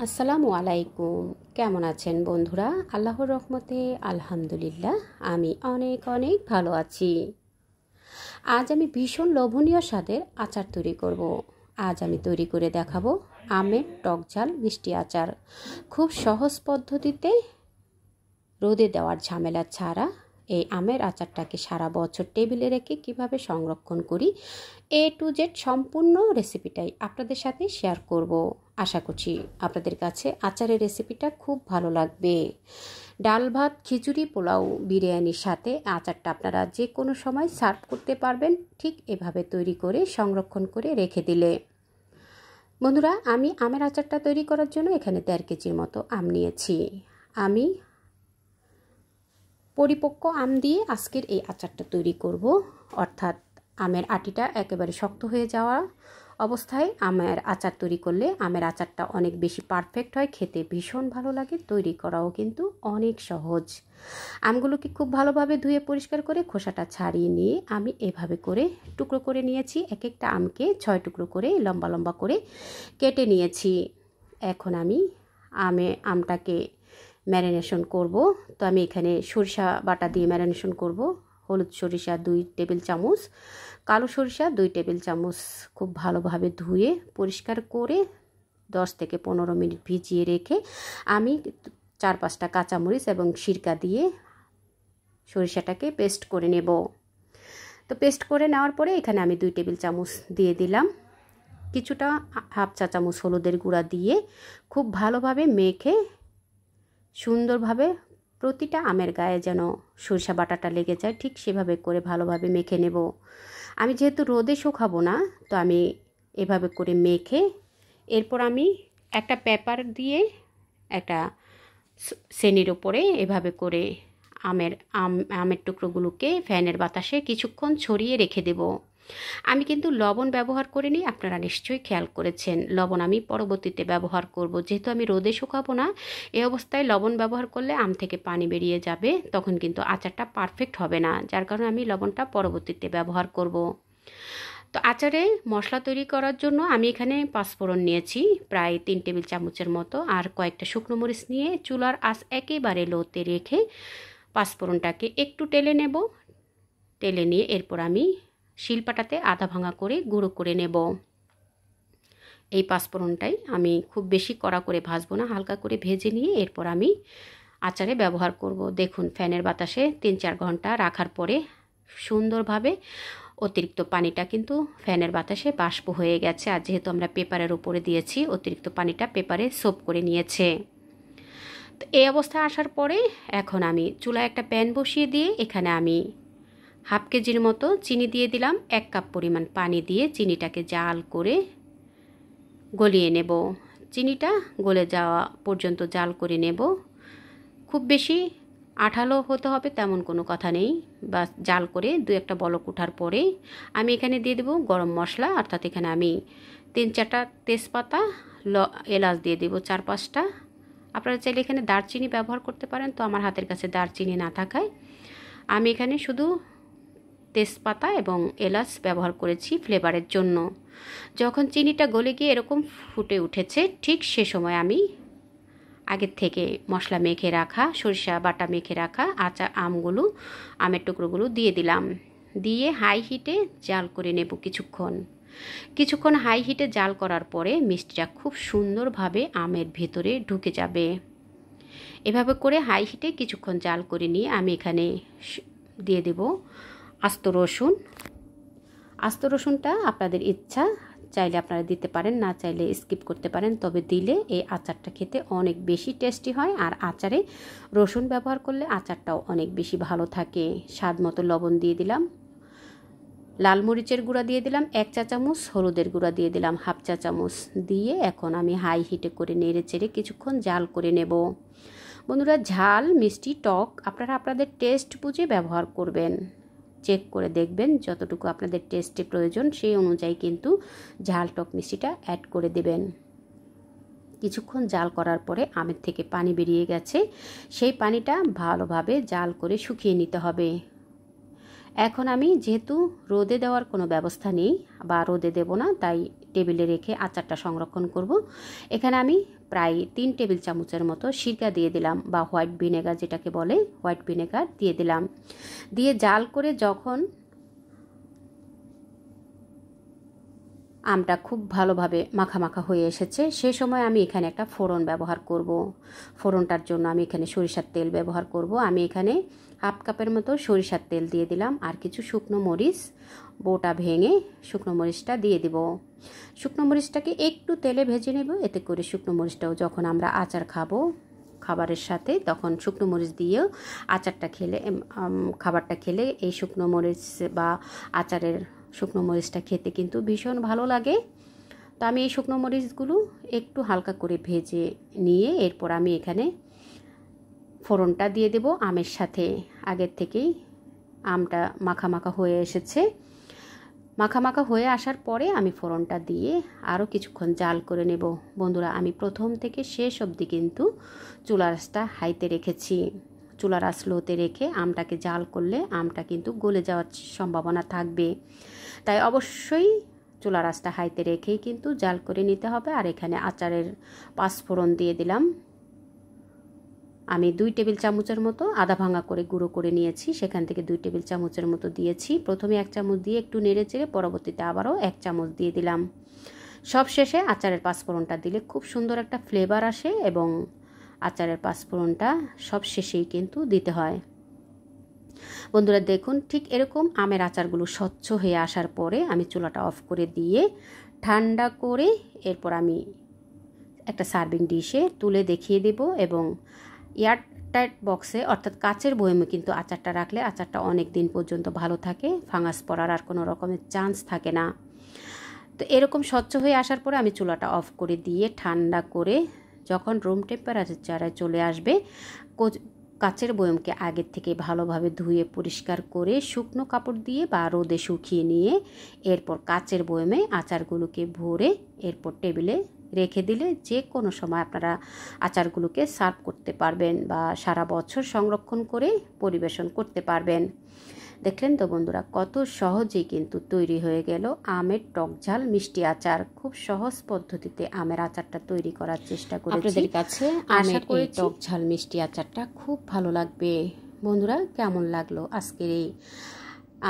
আসসালামু আলাইকুম। কেমন আছেন বন্ধুরা? আল্লাহর রহমতে আলহামদুলিল্লাহ আমি অনেক অনেক ভালো আছি। আজ আমি ভীষণ লোভনীয় স্বাদের আচার তৈরি করব। আজ আমি তৈরি করে দেখাবো আমের টক ঝাল মিষ্টি আচার। খুব সহজ পদ্ধতিতে, রোদে দেওয়ার ঝামেলা ছাড়া এই আমের আচারটাকে সারা বছর টেবিলে রেখে কিভাবে সংরক্ষণ করি, A to Z সম্পূর্ণ রেসিপিটাই আপনাদের সাথে শেয়ার করব। আশা করছি আপনাদের কাছে আচারের রেসিপিটা খুব ভালো লাগবে। ডাল ভাত, খিচুড়ি, পোলাও, বিরিয়ানির সাথে আচারটা আপনারা যে কোনো সময় সার্ভ করতে পারবেন, ঠিক এভাবে তৈরি করে সংরক্ষণ করে রেখে দিলে। বন্ধুরা, আমি আমের আচারটা তৈরি করার জন্য এখানে 1.5 কেজির মতো আম নিয়েছি। আমি পরিপক্ক আম দিয়ে আজকের এই আচারটা তৈরি করব, অর্থাৎ আমের আটিটা একেবারে শক্ত হয়ে যাওয়া অবস্থায় আমের আচার তৈরি করলে আমের আচারটা অনেক বেশি পারফেক্ট হয়, খেতে ভীষণ ভালো লাগে, তৈরি করাও কিন্তু অনেক সহজ। আমগুলোকে খুব ভালোভাবে ধুয়ে পরিষ্কার করে খোসাটা ছাড়িয়ে নিয়ে আমি এভাবে করে টুকরো করে নিয়েছি। এক একটা আমকে 6 টুকরো করে লম্বা লম্বা করে কেটে নিয়েছি। এখন আমি আমটাকে ম্যারিনেশন করব। তো আমি এখানে সরিষা বাটা দিয়ে ম্যারিনেশন করব। হলুদ সরিষা 2 টেবিল চামচ, কালো সরিষা 2 টেবিল চামচ খুব ভালোভাবে ধুয়ে পরিষ্কার করে 10 থেকে 15 মিনিট ভিজিয়ে রেখে আমি 4-5টা কাঁচামরিচ এবং সিরকা দিয়ে সরিষাটাকে পেস্ট করে নেব। তো পেস্ট করে নেওয়ার পরে এখানে আমি 2 টেবিল চামচ দিয়ে দিলাম। কিছুটা হাফ চা চামচ হলুদের গুঁড়া দিয়ে খুব ভালোভাবে মেখে সুন্দরভাবে প্রতিটা আমের গায়ে যেন সরিষা বাটাটা লেগে যায়, ঠিক সেভাবে করে ভালোভাবে মেখে নেব। আমি যেহেতু রোদে শুকাবো না, তো আমি এভাবে করে মেখে এরপর আমি একটা পেপার দিয়ে একটা শ্রেণীর ওপরে এভাবে করে আমের টুকরোগুলোকে ফ্যানের বাতাসে কিছুক্ষণ ছড়িয়ে রেখে দেব। আমি কিন্তু লবণ ব্যবহার করিনি, আপনারা নিশ্চয়ই খেয়াল করেছেন। লবণ আমি পরবর্তীতে ব্যবহার করব, যেহেতু আমি রোদে শুকাবো না। এই অবস্থায় লবণ ব্যবহার করলে আম থেকে পানি বেরিয়ে যাবে, তখন কিন্তু আচারটা পারফেক্ট হবে না, যার কারণে আমি লবণটা পরবর্তীতে ব্যবহার করব। তো আচারে মশলা তৈরি করার জন্য আমি এখানে পাঁচফোড়ন নিয়েছি প্রায় 3 টেবিল চামচের মতো, আর কয়েকটা শুকনো মরিচ নিয়ে চুলার আঁচ একেবারে লোতে রেখে পাঁচফোড়নটাকে একটু টেলে নেব। টেলে নিয়ে এরপর আমি শিলপাটাতে আধা ভাঙা করে গুঁড়ো করে নেব। এই পাঁচফোড়নটাই আমি খুব বেশি কড়া করে ভাজবো না, হালকা করে ভেজে নিয়ে এরপর আমি আচারে ব্যবহার করব। দেখুন, ফ্যানের বাতাসে 3-4 ঘন্টা রাখার পরে সুন্দরভাবে অতিরিক্ত পানিটা কিন্তু ফ্যানের বাতাসে বাষ্প হয়ে গেছে, আর যেহেতু আমরা পেপারের উপরে দিয়েছি অতিরিক্ত পানিটা পেপারে সোপ করে নিয়েছে। তো এই অবস্থায় আসার পরে এখন আমি চুলায় একটা প্যান বসিয়ে দিয়ে এখানে আমি হাফ কেজির মতো চিনি দিয়ে দিলাম। 1 কাপ পরিমাণ পানি দিয়ে চিনিটাকে জাল করে গলিয়ে নেব। চিনিটা গলে যাওয়া পর্যন্ত জাল করে নেব। খুব বেশি আঠালো হতে হবে তেমন কোনো কথা নেই, বা জাল করে 2-1টা বলক ওঠার পরে আমি এখানে দিয়ে দেব গরম মশলা, অর্থাৎ এখানে আমি 3-4টা তেজপাতা, এলাচ দিয়ে দেব 4-5টা। আপনারা চাইলে এখানে দারচিনি ব্যবহার করতে পারেন, তো আমার হাতের কাছে দারচিনি না থাকায় আমি এখানে শুধু তেজপাতা এবং এলাচ ব্যবহার করেছি ফ্লেভারের জন্য। যখন চিনিটা গলে গিয়ে এরকম ফুটে উঠেছে, ঠিক সে সময় আমি আগের থেকে মশলা মেখে রাখা, সরিষা বাটা মেখে রাখা আমের টুকরোগুলো দিয়ে দিলাম। দিয়ে হাই হিটে জাল করে নেব কিছুক্ষণ হাই হিটে জাল করার পরে মিষ্টিটা খুব সুন্দরভাবে আমের ভেতরে ঢুকে যাবে। এভাবে করে হাই হিটে কিছুক্ষণ জাল করে নিয়ে আমি এখানে দিয়ে দেব আস্ত রসুন। আস্ত রসুনটা আপনাদের ইচ্ছা, চাইলে আপনারা দিতে পারেন, না চাইলে স্কিপ করতে পারেন, তবে দিলে এই আচারটা খেতে অনেক বেশি টেস্টি হয়। আর আচারে রসুন ব্যবহার করলে আচারটাও অনেক বেশি ভালো থাকে। স্বাদ মতো লবণ দিয়ে দিলাম, লাল মরিচের গুঁড়া দিয়ে দিলাম 1 চা চামচ, হলুদের গুঁড়া দিয়ে দিলাম হাফ চা চামচ দিয়ে এখন আমি হাই হিটে করে নেড়ে চেড়ে কিছুক্ষণ জাল করে নেব। বন্ধুরা, ঝাল মিষ্টি টক আপনারা আপনাদের টেস্ট বুঝে ব্যবহার করবেন। চেক করে দেখবেন যতটুকু আপনাদের টেস্টে প্রয়োজন সেই অনুযায়ী কিন্তু ঝাল টক মিষ্টিটা অ্যাড করে দেবেন। কিছুক্ষণ জাল করার পরে আমের থেকে পানি বেরিয়ে গেছে, সেই পানিটা ভালোভাবে জাল করে শুকিয়ে নিতে হবে। এখন আমি যেহেতু রোদে দেওয়ার কোনো ব্যবস্থা নেই বা রোদে দেব না, তাই টেবিলে রেখে আচারটা সংরক্ষণ করব। এখানে আমি প্রায় 3 টেবিল চামচের মতো সিরকা দিয়ে দিলাম, বা হোয়াইট ভিনেগার যেটাকে বলে, হোয়াইট ভিনেগার দিয়ে দিলাম। দিয়ে জাল করে যখন আমটা খুব ভালোভাবে মাখা মাখা হয়ে এসেছে, সে সময় আমি এখানে একটা ফোড়ন ব্যবহার করব। ফোড়নটার জন্য আমি এখানে সরিষার তেল ব্যবহার করব। আমি এখানে হাফ কাপের মতো সরিষার তেল দিয়ে দিলাম, আর কিছু শুকনো মরিচ বোটা ভেঙে শুকনো মরিচটা দিয়ে দিব। শুকনো মরিচটাকে একটু তেলে ভেজে নেব, এতে করে শুকনো মরিচটাও যখন আমরা আচার খাবো খাবারের সাথে, তখন শুকনো মরিচ দিয়েও আচারটা খেলে, খাবারটা খেলে এই শুকনো মরিচ বা আচারের শুকনো মরিচটা খেতে কিন্তু ভীষণ ভালো লাগে। তো আমি এই শুকনো মরিচগুলো একটু হালকা করে ভেজে নিয়ে এরপর আমি এখানে ফোড়নটা দিয়ে দেব আমের সাথে। আগের থেকেই আমটা মাখা মাখা হয়ে এসেছে, মাখা মাখা হয়ে আসার পরে আমি ফোড়নটা দিয়ে আরও কিছুক্ষণ জাল করে নেব। বন্ধুরা, আমি প্রথম থেকে শেষ অবধি কিন্তু চুলার আঁচটা হাইতে রেখেছি। চুলার আঁচ লোতে রেখে আমটাকে জাল করলে আমটা কিন্তু গলে যাওয়ার সম্ভাবনা থাকবে, তাই অবশ্যই চুলার আঁচটা হাইতে রেখেই কিন্তু জাল করে নিতে হবে। আর এখানে আচারের 5 ফোড়ন দিয়ে দিলাম। আমি 2 টেবিল চামচের মতো আদা ভাঙা করে গুঁড়ো করে নিয়েছি, সেখান থেকে 2 টেবিল চামচের মতো দিয়েছি। প্রথমে 1 চামচ দিয়ে একটু নেড়ে চেড়ে পরবর্তীতে আবারও 1 চামচ দিয়ে দিলাম। সব শেষে আচারের 5 ফোড়নটা দিলে খুব সুন্দর একটা ফ্লেভার আসে, এবং আচারের 5 ফোড়নটা সব শেষেই কিন্তু দিতে হয়। বন্ধুরা দেখুন, ঠিক এরকম আমের আচারগুলো স্বচ্ছ হয়ে আসার পরে আমি চুলাটা অফ করে দিয়ে ঠান্ডা করে এরপর আমি একটা সার্ভিং ডিশে তুলে দেখিয়ে দেব, এবং এয়ারটাইট বক্সে অর্থাৎ কাচের বয়মে কিন্তু আচারটা রাখলে আচারটা অনেক দিন পর্যন্ত ভালো থাকে, ফাঙ্গাস পড়ার আর কোনো রকমের চান্স থাকে না। তো এরকম স্বচ্ছ হয়ে আসার পরে আমি চুলাটা অফ করে দিয়ে ঠান্ডা করে যখন রুম টেম্পারেচারে চলে আসবে, কাচের বয়মকে আগের থেকে ভালোভাবে ধুয়ে পরিষ্কার করে শুকনো কাপড় দিয়ে বা রোদে শুকিয়ে নিয়ে এরপর কাচের বয়মে আচারগুলোকে ভরে এরপর টেবিলে রেখে দিলে যে কোনো সময় আপনারা আচারগুলোকে সার্ভ করতে পারবেন বা সারা বছর সংরক্ষণ করে পরিবেশন করতে পারবেন। দেখলেন তো বন্ধুরা, কত সহজেই কিন্তু তৈরি হয়ে গেল আমের টক ঝাল মিষ্টি আচার। খুব সহজ পদ্ধতিতে আমের আচারটা তৈরি করার চেষ্টা করেছি। আপনাদের কাছে আমের এই টক ঝাল মিষ্টি আচারটা খুব ভালো লাগবে। বন্ধুরা, কেমন লাগলো আজকের এই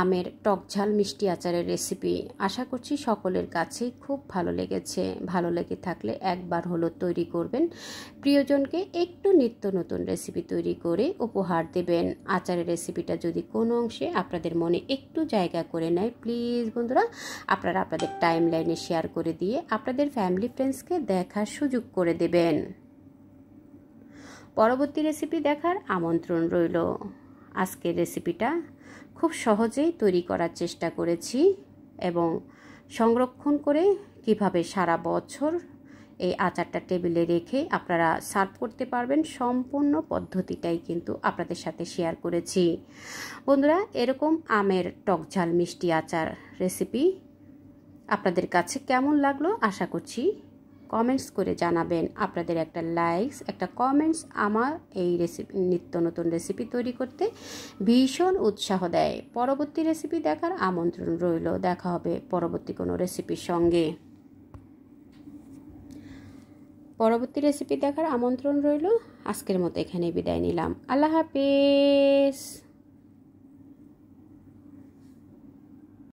আমের টক ঝাল মিষ্টি আচারের রেসিপি? আশা করছি সকলের কাছেই খুব ভালো লেগেছে। ভালো লেগে থাকলে একবার হলো তৈরি করবেন, প্রিয়জনকে একটু নিত্য নতুন রেসিপি তৈরি করে উপহার দেবেন। আচারের রেসিপিটা যদি কোনো অংশে আপনাদের মনে একটু জায়গা করে নেয়, প্লিজ বন্ধুরা আপনারা আপনাদের টাইম লাইনে শেয়ার করে দিয়ে আপনাদের ফ্যামিলি ফ্রেন্ডসকে দেখার সুযোগ করে দেবেন। পরবর্তী রেসিপি দেখার আমন্ত্রণ রইল। আজকের রেসিপিটা খুব সহজেই তৈরি করার চেষ্টা করেছি, এবং সংরক্ষণ করে কিভাবে সারা বছর এই আচারটা টেবিলে রেখে আপনারা সার্ভ করতে পারবেন, সম্পূর্ণ পদ্ধতিটাই কিন্তু আপনাদের সাথে শেয়ার করেছি। বন্ধুরা, এরকম আমের টক ঝাল মিষ্টি আচার রেসিপি আপনাদের কাছে কেমন লাগলো আশা করছি কমেন্টস করে জানাবেন। আপনাদের একটা লাইকস, একটা কমেন্টস আমার এই রেসিপি, নিত্য নতুন রেসিপি তৈরি করতে ভীষণ উৎসাহ দেয়। পরবর্তী রেসিপি দেখার আমন্ত্রণ রইল। দেখা হবে পরবর্তী কোনো রেসিপির সঙ্গে। পরবর্তী রেসিপি দেখার আমন্ত্রণ রইল। আজকের মতো এখানেই বিদায় নিলাম। আল্লাহ হাফেজ।